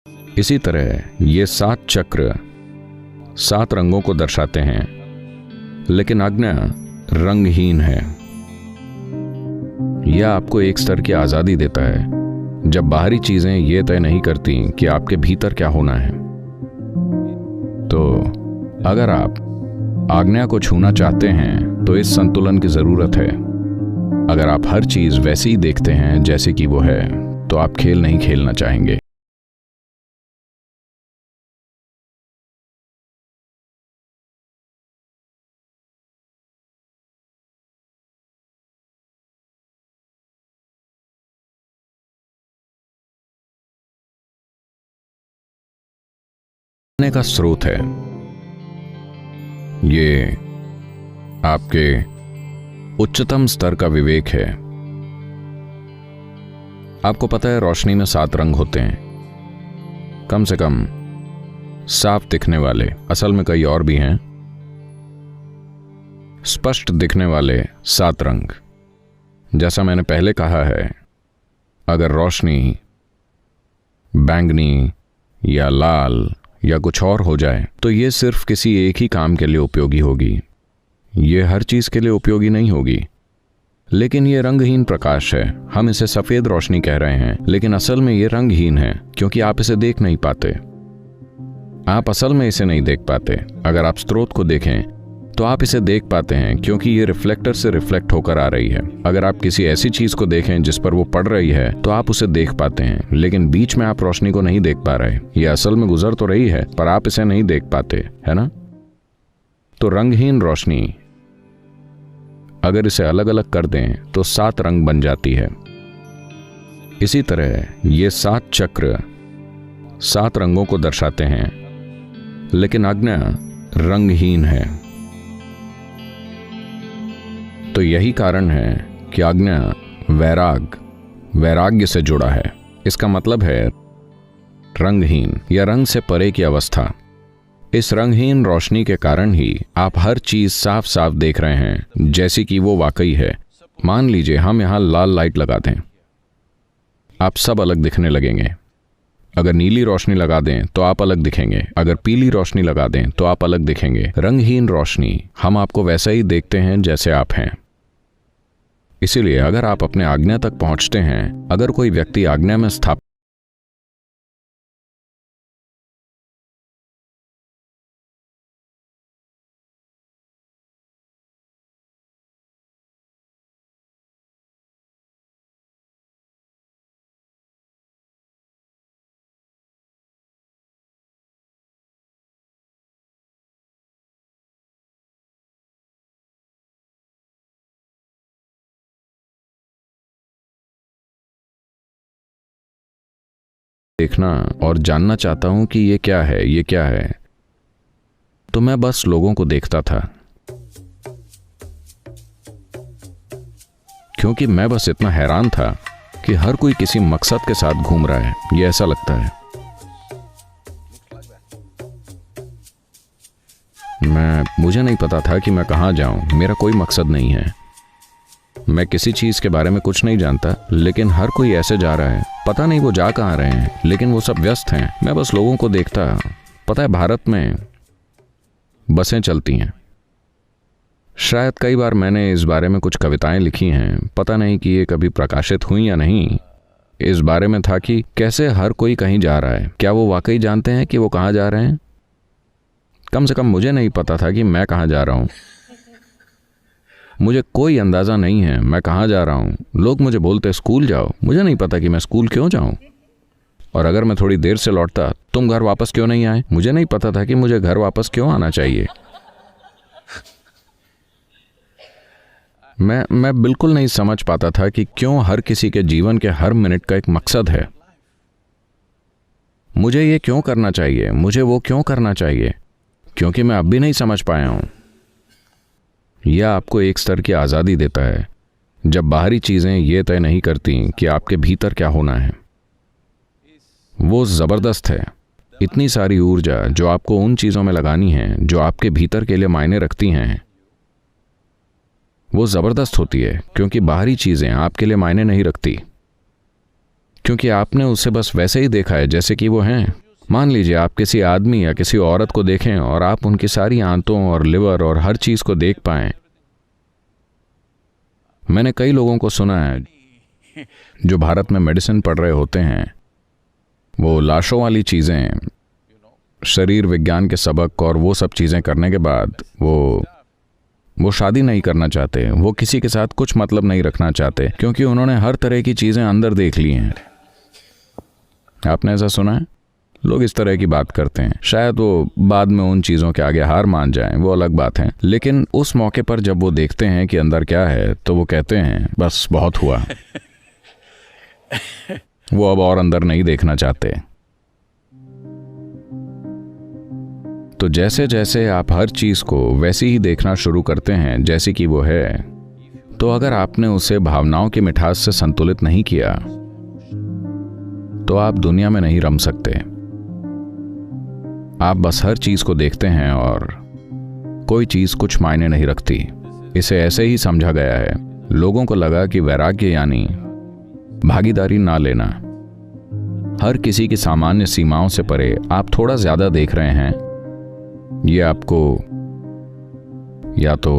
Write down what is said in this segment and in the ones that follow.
इसी तरह ये 7 चक्र 7 रंगों को दर्शाते हैं, लेकिन आज्ञा रंगहीन है। यह आपको एक स्तर की आजादी देता है जब बाहरी चीजें ये तय नहीं करती कि आपके भीतर क्या होना है। तो अगर आप आज्ञा को छूना चाहते हैं तो इस संतुलन की जरूरत है। अगर आप हर चीज वैसी ही देखते हैं जैसे कि वो है, तो आप खेल नहीं खेलना चाहेंगे। का स्रोत है ये आपके उच्चतम स्तर का विवेक है। आपको पता है रोशनी में 7 रंग होते हैं, कम से कम साफ दिखने वाले, असल में कई और भी हैं। स्पष्ट दिखने वाले 7 रंग। जैसा मैंने पहले कहा है, अगर रोशनी बैंगनी या लाल या कुछ और हो जाए तो ये सिर्फ किसी एक ही काम के लिए उपयोगी होगी, ये हर चीज के लिए उपयोगी नहीं होगी। लेकिन ये रंगहीन प्रकाश है। हम इसे सफेद रोशनी कह रहे हैं, लेकिन असल में ये रंगहीन है क्योंकि आप इसे देख नहीं पाते। आप असल में इसे नहीं देख पाते। अगर आप स्रोत को देखें तो आप इसे देख पाते हैं क्योंकि ये रिफ्लेक्टर से रिफ्लेक्ट होकर आ रही है। अगर आप किसी ऐसी चीज को देखें जिस पर वो पड़ रही है तो आप उसे देख पाते हैं, लेकिन बीच में आप रोशनी को नहीं देख पा रहे। ये असल में गुजर तो रही है पर आप इसे नहीं देख पाते, है ना? तो रंगहीन रोशनी, अगर इसे अलग अलग कर दें तो 7 रंग बन जाती है। इसी तरह ये 7 चक्र 7 रंगों को दर्शाते हैं, लेकिन आज्ञा रंगहीन है। तो यही कारण है कि आज्ञा वैराग्य से जुड़ा है। इसका मतलब है रंगहीन या रंग से परे की अवस्था। इस रंगहीन रोशनी के कारण ही आप हर चीज साफ साफ देख रहे हैं जैसी कि वो वाकई है। मान लीजिए हम यहां लाल लाइट लगा दें, आप सब अलग दिखने लगेंगे। अगर नीली रोशनी लगा दें तो आप अलग दिखेंगे। अगर पीली रोशनी लगा दें तो आप अलग दिखेंगे। रंगहीन रोशनी, हम आपको वैसा ही देखते हैं जैसे आप हैं। इसीलिए अगर आप अपने आज्ञा तक पहुंचते हैं, अगर कोई व्यक्ति आज्ञा में स्थापित देखना और जानना चाहता हूं कि ये क्या है, ये क्या है, तो मैं बस लोगों को देखता था, क्योंकि मैं बस इतना हैरान था कि हर कोई किसी मकसद के साथ घूम रहा है। ये ऐसा लगता है। मुझे नहीं पता था कि मैं कहां जाऊं। मेरा कोई मकसद नहीं है। मैं किसी चीज के बारे में कुछ नहीं जानता, लेकिन हर कोई ऐसे जा रहा है। पता नहीं वो जा कहां रहे हैं, लेकिन वो सब व्यस्त हैं। मैं बस लोगों को देखता। पता है, भारत में बसें चलती हैं। शायद कई बार मैंने इस बारे में कुछ कविताएं लिखी हैं। पता नहीं कि ये कभी प्रकाशित हुई या नहीं। इस बारे में था कि कैसे हर कोई कहीं जा रहा है। क्या वो वाकई जानते हैं कि वो कहां जा रहे हैं? कम से कम मुझे नहीं पता था कि मैं कहां जा रहा हूं। मुझे कोई अंदाजा नहीं है मैं कहां जा रहा हूं। लोग मुझे बोलते स्कूल जाओ। मुझे नहीं पता कि मैं स्कूल क्यों जाऊं। और अगर मैं थोड़ी देर से लौटता, तुम घर वापस क्यों नहीं आए? मुझे नहीं पता था कि मुझे घर वापस क्यों आना चाहिए। मैं बिल्कुल नहीं समझ पाता था कि क्यों हर किसी के जीवन के हर मिनट का एक मकसद है। मुझे ये क्यों करना चाहिए, मुझे वो क्यों करना चाहिए, क्योंकि मैं अब भी नहीं समझ पाया हूं। यह आपको एक स्तर की आजादी देता है जब बाहरी चीजें ये तय नहीं करती कि आपके भीतर क्या होना है। वो जबरदस्त है। इतनी सारी ऊर्जा जो आपको उन चीजों में लगानी है जो आपके भीतर के लिए मायने रखती हैं, वो जबरदस्त होती है, क्योंकि बाहरी चीजें आपके लिए मायने नहीं रखती। क्योंकि आपने उसे बस वैसे ही देखा है जैसे कि वो हैं। मान लीजिए आप किसी आदमी या किसी औरत को देखें और आप उनकी सारी आंतों और लिवर और हर चीज को देख पाएं। मैंने कई लोगों को सुना है जो भारत में मेडिसिन पढ़ रहे होते हैं, वो लाशों वाली चीजें, शरीर विज्ञान के सबक और वो सब चीजें करने के बाद वो शादी नहीं करना चाहते, वो किसी के साथ कुछ मतलब नहीं रखना चाहते, क्योंकि उन्होंने हर तरह की चीजें अंदर देख ली हैं। आपने ऐसा सुना है? लोग इस तरह की बात करते हैं। शायद वो बाद में उन चीज़ों के आगे हार मान जाएं, वो अलग बात है, लेकिन उस मौके पर जब वो देखते हैं कि अंदर क्या है तो वो कहते हैं बस बहुत हुआ। वो अब और अंदर नहीं देखना चाहते। तो जैसे जैसे आप हर चीज़ को वैसी ही देखना शुरू करते हैं जैसी कि वो है, तो अगर आपने उसे भावनाओं की मिठास से संतुलित नहीं किया तो आप दुनिया में नहीं रम सकते। आप बस हर चीज को देखते हैं और कोई चीज कुछ मायने नहीं रखती। इसे ऐसे ही समझा गया है। लोगों को लगा कि वैराग्य यानी भागीदारी ना लेना। हर किसी की सामान्य सीमाओं से परे आप थोड़ा ज्यादा देख रहे हैं, ये आपको या तो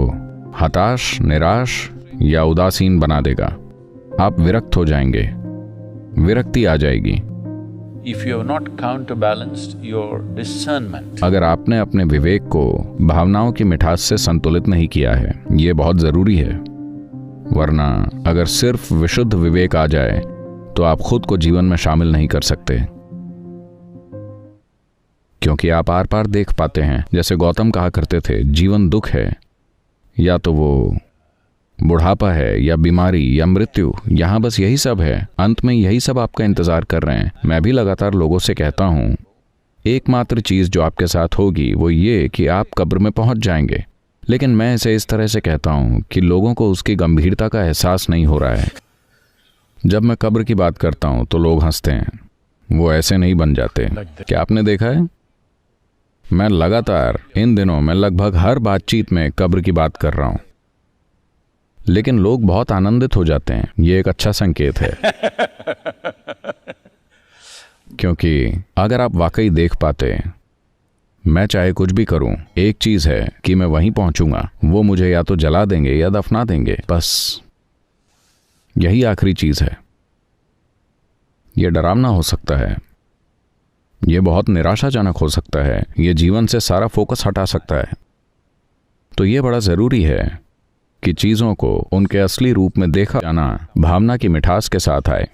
हताश, निराश या उदासीन बना देगा। आप विरक्त हो जाएंगे, विरक्ति आ जाएगी। If you have not counterbalanced your discernment, अगर आपने अपने विवेक को भावनाओं की मिठास से संतुलित नहीं किया है, ये बहुत जरूरी है। वरना अगर सिर्फ विशुद्ध विवेक आ जाए तो आप खुद को जीवन में शामिल नहीं कर सकते, क्योंकि आप आर पार देख पाते हैं। जैसे गौतम कहा करते थे, जीवन दुख है, या तो वो बुढ़ापा है या बीमारी या मृत्यु, यहां बस यही सब है। अंत में यही सब आपका इंतजार कर रहे हैं। मैं भी लगातार लोगों से कहता हूं, एकमात्र चीज जो आपके साथ होगी वो ये कि आप कब्र में पहुंच जाएंगे। लेकिन मैं इसे इस तरह से कहता हूं कि लोगों को उसकी गंभीरता का एहसास नहीं हो रहा है। जब मैं कब्र की बात करता हूं तो लोग हंसते हैं, वो ऐसे नहीं बन जाते। क्या आपने देखा है? मैं लगातार इन दिनों में लगभग हर बातचीत में कब्र की बात कर रहा हूं, लेकिन लोग बहुत आनंदित हो जाते हैं। ये एक अच्छा संकेत है। क्योंकि अगर आप वाकई देख पाते, मैं चाहे कुछ भी करूं, एक चीज है कि मैं वहीं पहुंचूंगा। वो मुझे या तो जला देंगे या दफना देंगे, बस यही आखिरी चीज है। यह डरावना हो सकता है, यह बहुत निराशाजनक हो सकता है, यह जीवन से सारा फोकस हटा सकता है। तो यह बड़ा जरूरी है कि चीजों को उनके असली रूप में देखा जाना भावना की मिठास के साथ आए।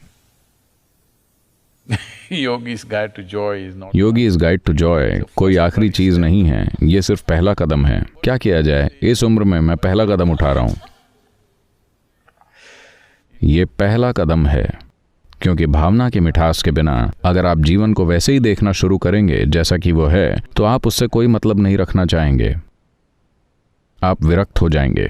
Yogi's Guide to Joy is not. Yogi is guide to joy कोई आखिरी चीज नहीं है, ये सिर्फ पहला कदम है। क्या किया जाए? इस उम्र में मैं पहला कदम उठा रहा हूं। ये पहला कदम है, क्योंकि भावना की मिठास के बिना अगर आप जीवन को वैसे ही देखना शुरू करेंगे जैसा कि वो है, तो आप उससे कोई मतलब नहीं रखना चाहेंगे। आप विरक्त हो जाएंगे।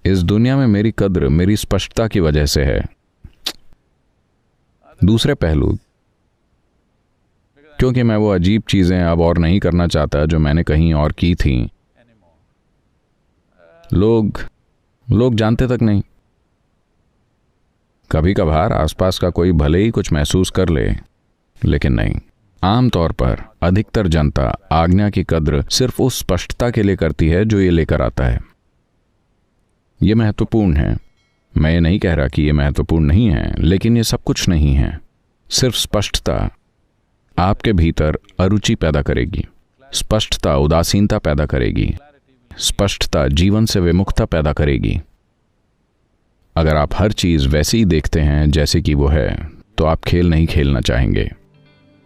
इस दुनिया में मेरी कद्र मेरी स्पष्टता की वजह से है। दूसरे पहलू, क्योंकि मैं वो अजीब चीजें अब और नहीं करना चाहता जो मैंने कहीं और की थी। लोग जानते तक नहीं। कभी कभार आसपास का कोई भले ही कुछ महसूस कर ले, लेकिन नहीं, आमतौर पर अधिकतर जनता आज्ञा की कद्र सिर्फ उस स्पष्टता के लिए करती है जो ये लेकर आता है। ये महत्वपूर्ण है। मैं ये नहीं कह रहा कि ये महत्वपूर्ण नहीं है, लेकिन ये सब कुछ नहीं है। सिर्फ स्पष्टता आपके भीतर अरुचि पैदा करेगी। स्पष्टता उदासीनता पैदा करेगी। स्पष्टता जीवन से विमुखता पैदा करेगी। अगर आप हर चीज वैसे ही देखते हैं जैसे कि वो है, तो आप खेल नहीं खेलना चाहेंगे।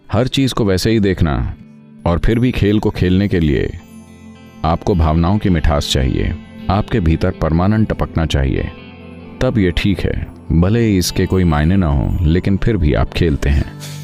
हर चीज को वैसे ही देखना और फिर भी खेल को खेलने के लिए आपको भावनाओं की मिठास चाहिए। आपके भीतर परमानेंट टपकना चाहिए। तब ये ठीक है, भले ही इसके कोई मायने ना हो, लेकिन फिर भी आप खेलते हैं।